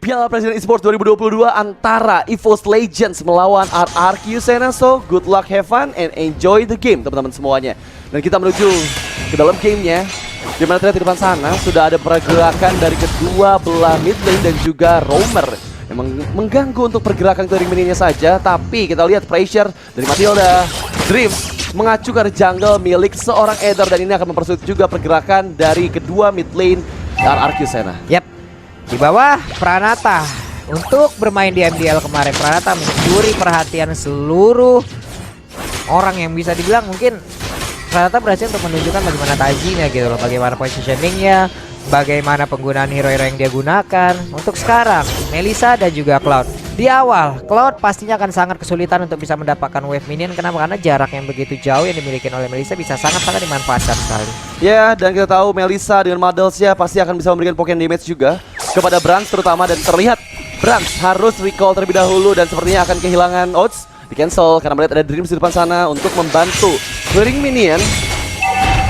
Piala Presiden Esports 2022 antara EVOS Legends melawan RRQ Sena. So, good luck, have fun, and enjoy the game teman-teman semuanya. Dan kita menuju ke dalam gamenya, dimana terlihat di depan sana sudah ada pergerakan dari kedua belah mid lane dan juga roamer. Memang mengganggu untuk pergerakan clearing mininya saja, tapi kita lihat pressure dari Matilda. Dreams mengacu ke jungle milik seorang Aether, dan ini akan mempersulit juga pergerakan dari kedua mid lane RRQ Sena. Yap, di bawah Pranata untuk bermain di MDL kemarin. Pranata mencuri perhatian seluruh orang, yang bisa dibilang mungkin Pranata berhasil untuk menunjukkan bagaimana tajinya gitu loh, bagaimana positioningnya, bagaimana penggunaan hero-hero yang dia gunakan. Untuk sekarang Melissa dan juga Cloud, di awal Cloud pastinya akan sangat kesulitan untuk bisa mendapatkan wave minion. Kenapa? Karena jarak yang begitu jauh yang dimiliki oleh Melissa bisa sangat-sangat dimanfaatkan sekali. Ya, dan kita tahu Melissa dengan Madelsnya pasti akan bisa memberikan poken damage juga kepada Brans terutama, dan terlihat Brans harus recall terlebih dahulu dan sepertinya akan kehilangan odds. Di cancel karena melihat ada Dreams di depan sana untuk membantu clearing minion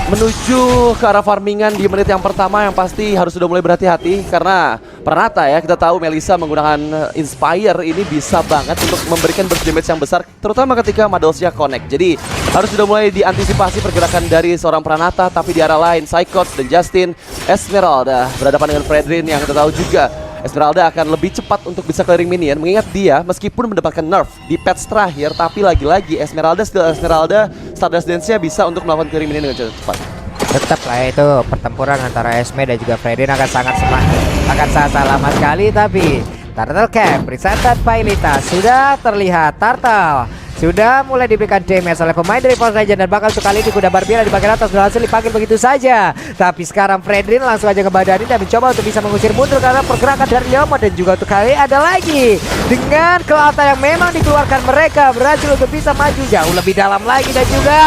menuju ke arah farmingan di menit yang pertama, yang pasti harus sudah mulai berhati-hati karena Pranata ya, kita tahu Melissa menggunakan Inspire ini bisa banget untuk memberikan burst damage yang besar terutama ketika Madelsnya connect. Jadi harus sudah mulai diantisipasi pergerakan dari seorang Pranata. Tapi di arah lain Psychots dan Justin, Esmeralda berhadapan dengan Fredrin yang kita tahu juga Esmeralda akan lebih cepat untuk bisa clearing minion, mengingat dia meskipun mendapatkan nerf di patch terakhir, tapi lagi-lagi Esmeralda Stardust Dance-nya bisa untuk melakukan clearing minion dengan cepat. Tetap lah itu pertempuran antara Esme dan juga Fredin akan sangat lama sekali. Tapi Turtle Camp presented by Lita sudah terlihat. Turtle sudah mulai diberikan damage oleh pemain dari EVOS Legends, dan bakal sekali di kuda Barbilla di bagian atas berhasil dipanggil begitu saja. Tapi sekarang Fredrin langsung aja ngebadanin dan mencoba untuk bisa mengusir mundur karena pergerakan dari Leomord. Dan juga untuk kali ada lagi dengan kelautan yang memang dikeluarkan, mereka berhasil untuk bisa maju jauh lebih dalam lagi. Dan juga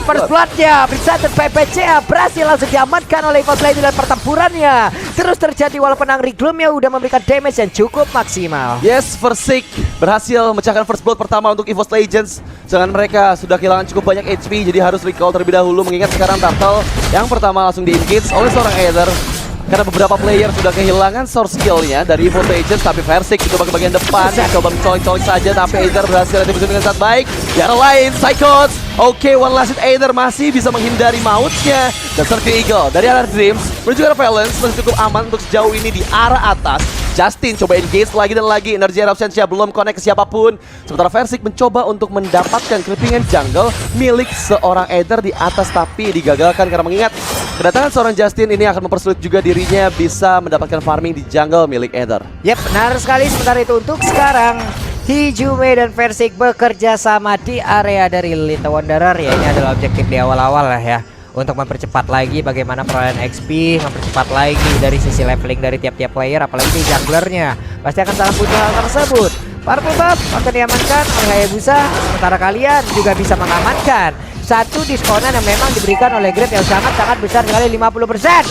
first blood-nya presented by PCA berhasil langsung diamankan oleh EVOS Legends, dan pertempurannya terus terjadi walaupun Angry Gloom-nya udah memberikan damage yang cukup maksimal. Yes, Versick berhasil memecahkan first blood pertama untuk EVOS Legends. Sedangkan mereka sudah kehilangan cukup banyak HP, jadi harus recall terlebih dahulu, mengingat sekarang Turtle yang pertama langsung di-engage oleh seorang Aether. Karena beberapa player sudah kehilangan source skill-nya dari EVOS Legends, tapi Versick coba ke bagian depan, coba mencolok-colok saja, tapi Aether berhasil dibunuh dengan sangat baik. Di arah lain, Psychots, oke, one last hit Aether masih bisa menghindari mautnya. Dan Circle Eagle dari arah Dreams menuju arah Valence masih cukup aman untuk sejauh ini di arah atas. Justin coba engage lagi dan lagi, energi Eruption-nya belum connect ke siapapun. Sementara Versick mencoba untuk mendapatkan clippingan jungle milik seorang Aether di atas, tapi digagalkan karena mengingat kedatangan seorang Justin ini akan mempersulit juga dirinya bisa mendapatkan farming di jungle milik Aether. Yap, benar sekali. Sementara itu untuk sekarang Hijume dan Versick bekerja sama di area dari Lita Wanderer ya. Ini adalah objektif di awal-awal lah ya, untuk mempercepat lagi bagaimana perolehan XP, mempercepat lagi dari sisi leveling dari tiap-tiap player, apalagi di junglernya pasti akan sangat butuh hal tersebut. Purple buff akan diamankan oleh Hayabusa, sementara kalian juga bisa mengamankan satu diskonan yang memang diberikan oleh Grab yang sangat-sangat besar sekali, 50%.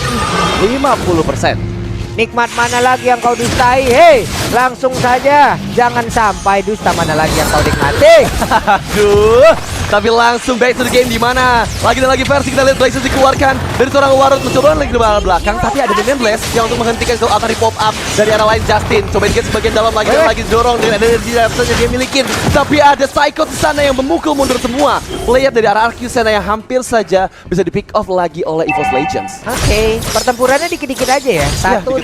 50%. Nikmat mana lagi yang kau dustai? Hei, langsung saja, jangan sampai dusta mana lagi yang kau nikmati. Aduh, tapi langsung back to the game, di mana lagi dan lagi versi kita lihat Blazes dikeluarkan dari seorang Warud, mencoba lagi di belakang, tapi ada Minion Blast yang untuk menghentikan kalau Atari pop up dari arah lain. Justin coba engage sebagian dalam lagi dan lagi dorong dengan energi yang dia milikin, tapi ada Psycho di sana yang memukul mundur semua player dari arah RQ Sena yang hampir saja bisa di pick off lagi oleh EVOS Legends. Oke, pertempurannya dikit-dikit aja ya. Satu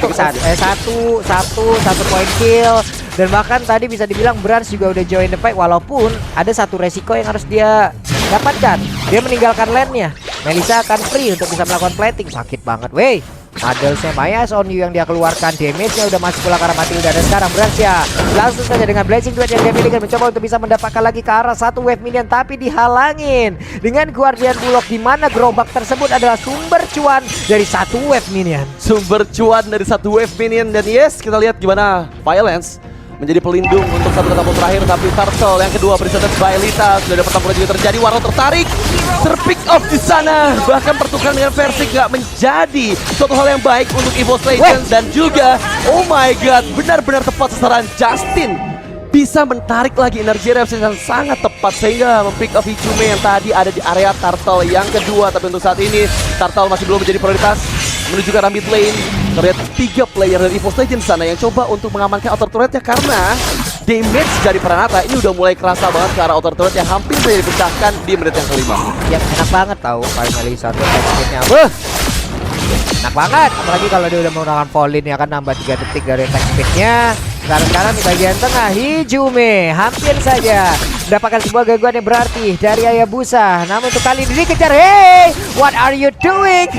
point kill. Dan bahkan tadi bisa dibilang Brans juga udah join the fight, walaupun ada satu resiko yang harus dia dapatkan. Dia meninggalkan lane-nya. Melissa akan free untuk bisa melakukan plating. Sakit banget, wey. Madelsnya Mayas on you yang dia keluarkan, damage-nya udah masuk pula ke arah Matilda. Dan sekarang Brans ya langsung saja dengan Blazing Duet yang dia miliki mencoba untuk bisa mendapatkan lagi ke arah satu wave minion, tapi dihalangin dengan Guardian Bullock, di mana gerobak tersebut adalah sumber cuan dari satu wave minion. Sumber cuan dari satu wave minion. Dan yes, kita lihat gimana Violence menjadi pelindung untuk satu ketemu terakhir, tapi Turtle yang kedua presented by Lita. Sudah ada pertempuran juga terjadi, Warlock tertarik, terpick off di sana. Bahkan pertukaran dengan Versick gak menjadi suatu hal yang baik untuk EVOS Legends. Dan juga, oh my god, benar-benar tepat sasaran. Justin bisa menarik lagi energi reaction yang sangat tepat sehingga mempick off Hijume yang tadi ada di area Turtle yang kedua. Tapi untuk saat ini Turtle masih belum menjadi prioritas, menuju ke arah mid lane. Terlihat 3 player dari EVOS Legends sana yang coba untuk mengamankan outer turretnya karena damage dari Pranata ini udah mulai kerasa banget ke arah outer turret yang hampir saja dipecahkan di menit yang kelima. Ya enak banget tahu kalau Melisa tuh attack-nya. Enak banget, apalagi kalau dia udah menggunakan Volin ya kan, nambah 3 detik dari attack speed-nya. Sekarang di bagian tengah Hijume hampir saja mendapatkan sebuah gangguan yang berarti dari Hayabusa. Namun untuk kali ini dikejar. Hey, what are you doing?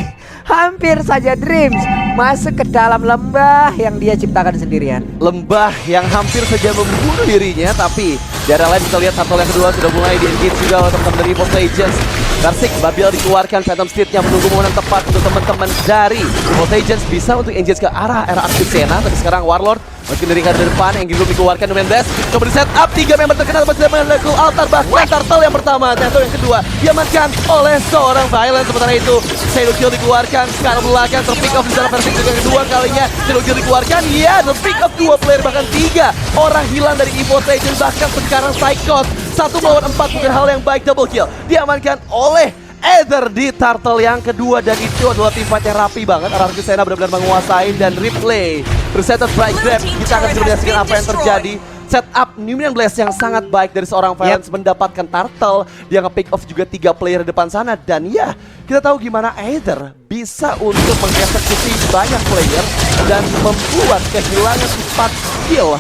Hampir saja Dreams masuk ke dalam lembah yang dia ciptakan sendirian. Lembah yang hampir saja membunuh dirinya, tapi di area lain kita lihat Turtle yang kedua sudah mulai di-engage juga oleh teman-teman dari EVOS Legends. Persik Babil dikeluarkan, Phantom Steed-nya menunggu momen tepat untuk teman-teman dari EVOS Legends bisa untuk engage ke arah Arctic Sena. Tapi sekarang Warlord mungkin dari kandang depan, Angle Gloom dikeluarkan dengan Blast. Coba di set up, 3 member terkenal masih tidak melakukan altar. Bahkan Turtle yang pertama, Turtle yang kedua diamankan oleh seorang Violent. Sementara itu Shadow Kill dikeluarkan, sekarang belakang terpick off di sana Persik juga kedua kalinya. Shadow Kill dikeluarkan, ya terpick off 2 player, bahkan 3 orang hilang dari EVOS Legends. Bahkan sekarang Psychos 1 melawan 4 bukan hal yang baik, double kill diamankan oleh Ether di Turtle yang kedua, dan itu adalah tim fight yang rapi banget. Arctic Sena benar-benar menguasai, dan replay Resetted Bright Grab kita akan coba menyaksikan apa yang terjadi. Setup Numian Blast yang sangat baik dari seorang Violence mendapatkan Turtle. Dia nge-pick off juga 3 player di depan sana, dan ya kita tahu gimana Ether bisa untuk mengeksekusi banyak player dan membuat kehilangan 4 skill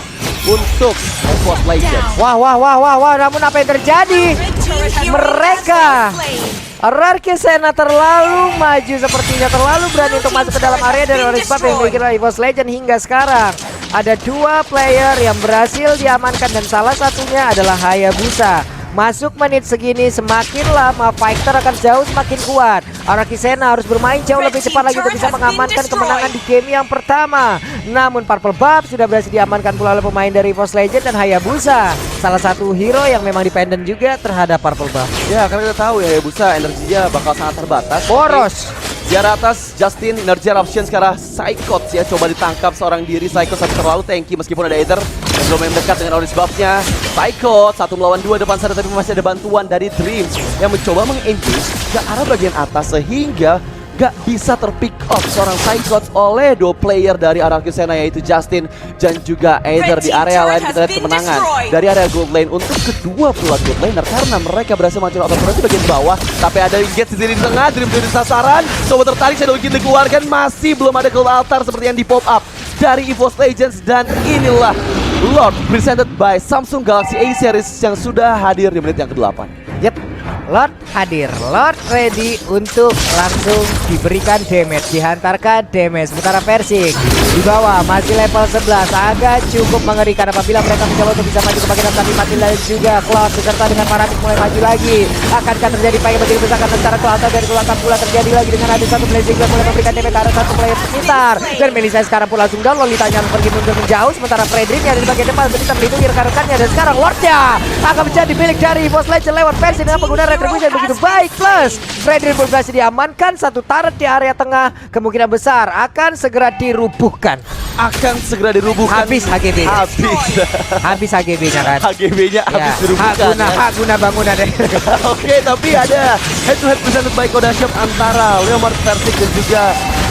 untuk EVOS Legends. Wah, namun apa yang terjadi? Mereka Arctic Sena terlalu maju, sepertinya terlalu berani untuk masuk ke dalam area dari Orange Buff yang dimiliki oleh EVOS Legends. Hingga sekarang ada 2 player yang berhasil diamankan dan salah satunya adalah Hayabusa. Masuk menit segini semakin lama fighter akan jauh semakin kuat. Arctic Sena harus bermain jauh lebih cepat lagi untuk bisa mengamankan kemenangan di game yang pertama. Namun Purple Buff sudah berhasil diamankan pula oleh pemain dari EVOS Legends dan Hayabusa, salah satu hero yang memang dependen juga terhadap Purple Buff. Ya karena kita tahu ya Hayabusa energinya bakal sangat terbatas. Boros. Di arah atas, Justin, Energy Eruption sekarang Psychots ya, coba ditangkap seorang diri. Psychots tapi terlalu tanky meskipun ada Ether yang belum yang dekat dengan orange buff-nya. Psychots 1 melawan 2 depan sana, tapi masih ada bantuan dari Dreams yang mencoba meng-engage ke arah bagian atas sehingga gak bisa terpick off seorang Psychots oleh 2 player dari Arctic Sena, yaitu Justin dan juga Ether. Di area lain kita lihat kemenangan dari area gold lane untuk kedua pula gold laner karena mereka berhasil menghancurkan outer turret di bagian bawah. Tapi ada engage di tengah, Dream jadi sasaran, coba tertarik, Shadow Kill dikeluarkan, masih belum ada gold altar seperti yang di pop up dari EVOS Legends. Dan inilah Lord presented by Samsung Galaxy A series yang sudah hadir di menit yang ke-8. Yep, Lord hadir, Lord ready untuk langsung diberikan damage, dihantarkan damage. Sementara Persik di bawah masih level 11, agak cukup mengerikan apabila mereka mencoba untuk bisa maju ke bagian atas, tapi mati lagi juga. Cloud beserta dengan Paratik mulai maju lagi. Akankah terjadi pakai begitu besar karena secara Cloud dari belakang pula terjadi lagi dengan ada satu blazing yang mulai memberikan damage ke arah satu player sekitar. Dan Melisa sekarang pun langsung down, Lolitanya pergi mundur menjauh, sementara Fredrik yang ada di bagian depan bisa melindungi rekan-rekannya. Dan sekarang Lordnya akan menjadi milik dari EVOS Legends lewat Persik dengan penggunaan retribusi yang begitu baik. Plus Fredrik pun berhasil diamankan, satu turret di area tengah kemungkinan besar akan segera dirubuhkan. Habis HGB. Habis HGB-nya kan. HGB-nya habis dirubuhkan. Hak guna bangunan deh. Oke, tapi ada head to head presented by Koda Shop antara Leomord Persik dan juga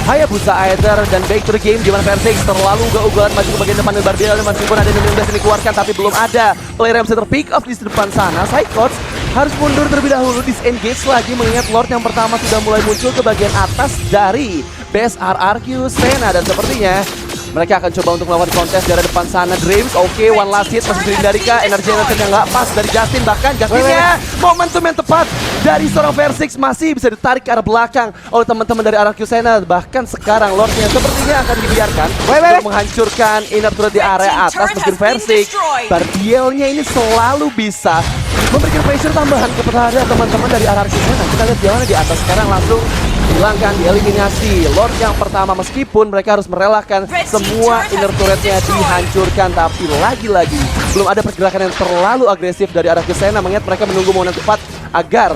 Hayabusa Aether, dan back to the game di mana Persik terlalu ugal-ugalan maju ke bagian depan dengan Barbiel, meskipun ada yang dikeluarkan tapi belum ada player yang bisa terpick off di depan sana. Psychots harus mundur terlebih dahulu, disengage lagi mengingat Lord yang pertama sudah mulai muncul ke bagian atas dari BSR Arctic Sena, dan sepertinya mereka akan coba untuk melakukan kontes di area depan sana. Dreams, oke, one last hit masih dihindari kah? Energi yang nggak pas dari Justin, bahkan Justinnya momentum yang tepat dari seorang Persik masih bisa ditarik ke arah belakang oleh teman-teman dari Arctic Sena. Bahkan sekarang Lordnya sepertinya akan dibiarkan untuk menghancurkan inner turret di area atas. Mungkin Persik, Barbielnya ini selalu bisa memberikan pressure tambahan kepada teman-teman dari Arctic Sena. Kita lihat di mana di atas sekarang langsung hilangkan, dieliminasi Lord yang pertama, meskipun mereka harus merelakan semua inner turretnya dihancurkan. Tapi lagi-lagi belum ada pergerakan yang terlalu agresif dari Arctic Sena, mengingat mereka menunggu momen yang tepat agar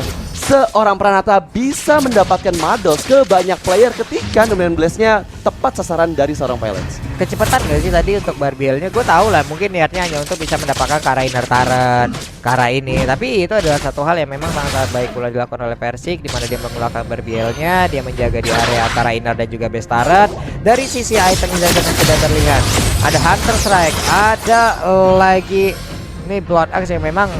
seorang Pranata bisa mendapatkan Mados ke banyak player ketika Dominant Blaze-nya tepat sasaran dari seorang Violence. Kecepatan gak sih tadi untuk Barbielnya? Gue tahu lah mungkin niatnya hanya untuk bisa mendapatkan Kara Inner Turret, Kara ini. Tapi itu adalah satu hal yang memang sangat baik pula dilakukan oleh Versik, di mana dia menggunakan Barbielnya, dia menjaga di area Kara Inner dan juga Base Turret. Dari sisi item yang sudah terlihat, ada Hunter Strike, ada lagi ini Blood Axe yang memang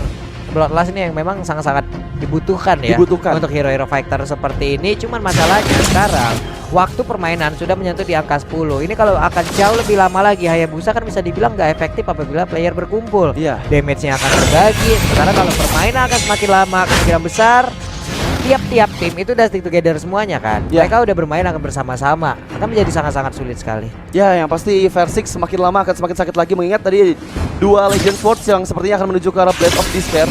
Bloodlust ini yang memang sangat-sangat dibutuhkan ya untuk hero-hero fighter seperti ini. Cuman masalahnya sekarang waktu permainan sudah menyentuh di angka 10. Ini kalau akan jauh lebih lama lagi, Hayabusa kan bisa dibilang gak efektif apabila player berkumpul. Damage-nya akan terbagi. Sekarang kalau permainan akan semakin lama, kemungkinan besar tiap-tiap tim itu udah stick together semuanya kan. Mereka udah bermain akan bersama-sama. Akan menjadi sangat-sangat sulit sekali. Ya, yang pasti Versik semakin lama akan semakin sakit lagi, mengingat tadi dua Legend Swords yang sepertinya akan menuju ke arah Blade of Despair.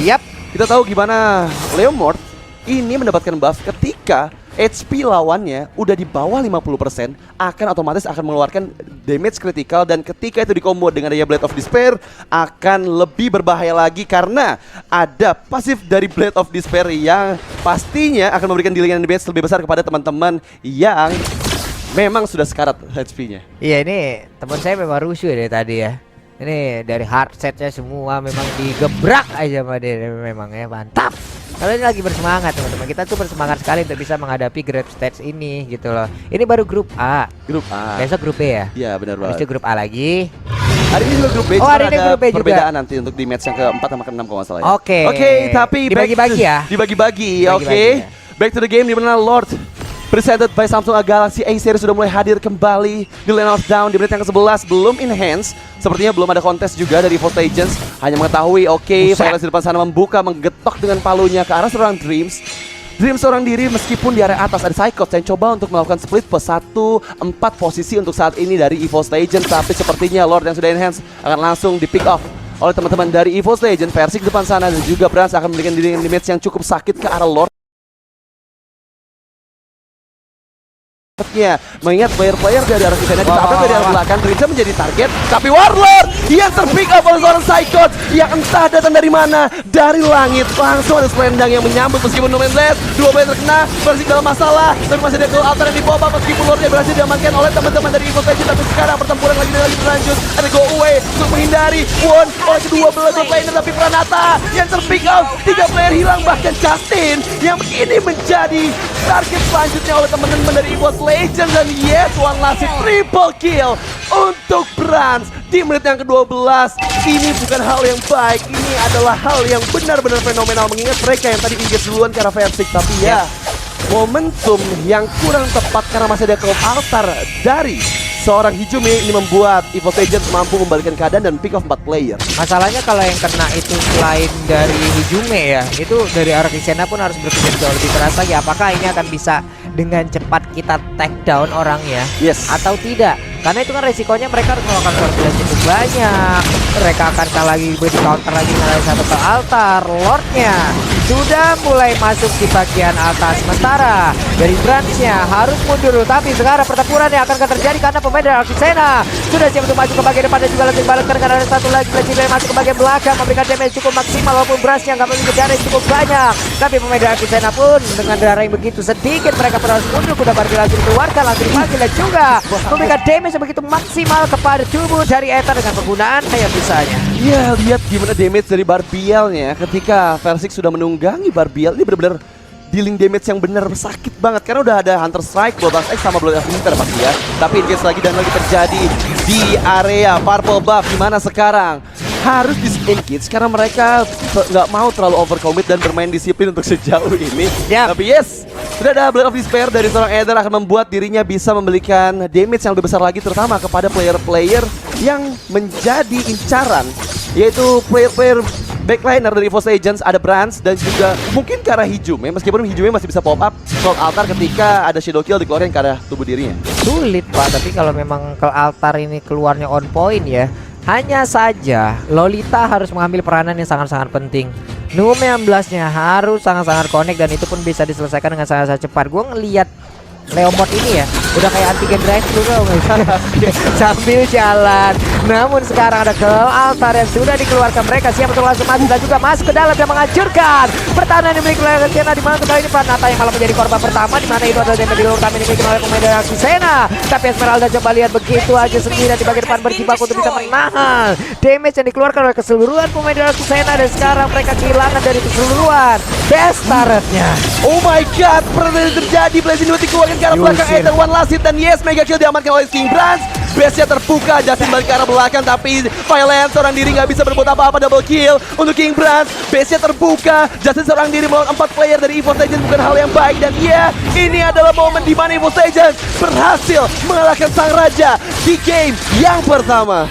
Kita tahu gimana Leomord ini mendapatkan buff ketika HP lawannya udah di bawah 50%, akan otomatis akan mengeluarkan damage kritikal, dan ketika itu dikombo dengan daya Blade of Despair akan lebih berbahaya lagi karena ada pasif dari Blade of Despair yang pastinya akan memberikan dealing damage lebih besar kepada teman-teman yang memang sudah sekarat HP-nya. Iya, ini teman saya memang rusuh dari tadi ya. Ini dari hard setnya semua memang digebrak aja sama dia, memang ya mantap. Kalau ini lagi bersemangat teman-teman, kita tuh bersemangat sekali untuk bisa menghadapi grab stage ini gitu loh. Ini baru grup A. Besok grup B ya? Iya benar banget. Habis itu grup A lagi. Hari ini juga grup B. Hari ini grup B juga. Perbedaan nanti untuk di match yang ke-4 sama ke-6 kalau nggak salah ya. Oke, tapi dibagi-bagi ya. Dibagi-bagi. Oke. Back to the game, di mana Lord presented by Samsung Galaxy A series sudah mulai hadir kembali di Lane of Down di menit yang ke-11. Belum enhance, sepertinya belum ada kontes juga dari Evo's Legends. Hanya mengetahui Violence di depan sana membuka, menggetok dengan palunya ke arah seorang Dreams. Dreams seorang diri meskipun di area atas ada Psychots yang coba untuk melakukan split plus 1-4 posisi untuk saat ini dari Evo's Legends. Tapi sepertinya Lord yang sudah enhance akan langsung di pick off oleh teman-teman dari Evo's Legends. Versik depan sana dan juga Brans akan memberikan diri damage yang cukup sakit ke arah Lord. Mengingat player-player dari arah sana ditabrak dari arah belakang, Dreamsa menjadi target, tapi Warlord yang terpick up oleh seorang Psychots yang entah datang dari mana, dari langit. Langsung ada selendang yang menyambut meskipun Dominant Blaze, dua player terkena, Versik dalam masalah, tapi masih ada Gold Altar yang dibawa meskipun Lordnya berhasil diamankan oleh teman-teman dari Evo's Legends. Tapi sekarang pertempuran lagi berlanjut, ada go away untuk menghindari Won oleh kedua belah player, tapi Pranata yang terpick up, 3 player hilang, bahkan Justin yang ini menjadi target selanjutnya oleh teman-teman dari Evo's Legends. Dan yes, one last triple kill untuk Brans di menit yang ke-12. Ini bukan hal yang baik, ini adalah hal yang benar-benar fenomenal, mengingat mereka yang tadi engage duluan ke arah Versik. Tapi ya, momentum yang kurang tepat karena masih ada Cloud Altar dari seorang Hijumi ini membuat Evo's Legends mampu membalikkan keadaan dan pick off 4 player. Masalahnya kalau yang kena itu selain dari Hijumi ya, itu dari arah Kisena pun harus berpikir jauh lebih keras lagi. Apakah ini akan bisa dengan cepat kita take down orangnya atau tidak? Karena itu kan resikonya mereka harus melakukan surveillance cukup banyak. Mereka akan lagi di counter lagi dengan satu ke altar. Lordnya sudah mulai masuk di bagian atas, sementara dari Bransnya harus mundur. Tapi sekarang pertempuran yang akan terjadi karena pemain dari Kisena sudah siap untuk maju ke bagian depan dan juga langsung dibalikkan karena ada satu lagi Presiden masuk ke bagian belakang, memberikan damage cukup maksimal walaupun Bransnya nggak memiliki darah yang cukup banyak. Tapi pemain dari Kisena pun dengan darah yang begitu sedikit mereka harus mundur, kuda Barbie langsung dikeluarkan, langsung dipanggil dan juga memberikan damage yang begitu maksimal kepada tubuh dari Ether dengan penggunaan Hayabusanya. Iya, lihat gimana damage dari Barbielnya ketika Versik sudah menunggangi Barbiel. Ini benar-benar dealing damage yang benar sakit banget karena udah ada Hunter Strike, Blood X sama Blood X pasti ya. Tapi engage lagi dan lagi terjadi di area Purple Buff, dimana sekarang harus disengage karena mereka nggak mau terlalu overcommit dan bermain disiplin untuk sejauh ini. Tapi yes, sudah ada Blade of Despair dari seorang Ether akan membuat dirinya bisa memberikan damage yang lebih besar lagi, terutama kepada player-player yang menjadi incaran, yaitu player-player backliner dari Evo's Legends. Ada Brans dan juga mungkin ke arah Hijumi, meskipun Hijumi masih bisa pop up Cloud Altar ketika ada Shadow Kill dikeluarin ke arah tubuh dirinya. Sulit Pak, tapi kalau memang Cloud Altar ini keluarnya on point ya, hanya saja Lolita harus mengambil peranan yang sangat-sangat penting. Nume 16-nya harus sangat-sangat connect dan itu pun bisa diselesaikan dengan sangat-sangat cepat. Gue ngelihat Leomord ini ya udah kayak antigen drive dulu tau nggak sih? Sambil jalan. Namun sekarang ada Gel Altar yang sudah dikeluarkan, mereka siap untuk langsung masuk dan juga masuk ke dalam dan menghancurkan pertahanan yang dimiliki oleh Sena, di mana untuk kali ini Pranata yang malah menjadi korban pertama, di mana itu adalah damage utama yang dimiliki oleh pemain dari aksi Sena. Tapi Esmeralda coba lihat begitu aja sendirian di bagian depan berjibaku untuk bisa menahan damage yang dikeluarkan oleh keseluruhan pemain dari aksi Sena, dan sekarang mereka kehilangan dari keseluruhan best turretnya. Oh my god, pernah terjadi. Blazing Duet dikeluarkan ke arah belakang, Ether One Lasit, dan yes, Mega Kill diamankan oleh King Brands. Base-nya terbuka, Justin balik ke arah belakang, tapi Violence seorang diri nggak bisa berbuat apa-apa. Double kill untuk King Brands. Base-nya terbuka, Justin seorang diri melawan 4 player dari EVO Legends bukan hal yang baik. Dan iya, ini adalah momen di mana EVO Legends berhasil mengalahkan sang raja di game yang pertama.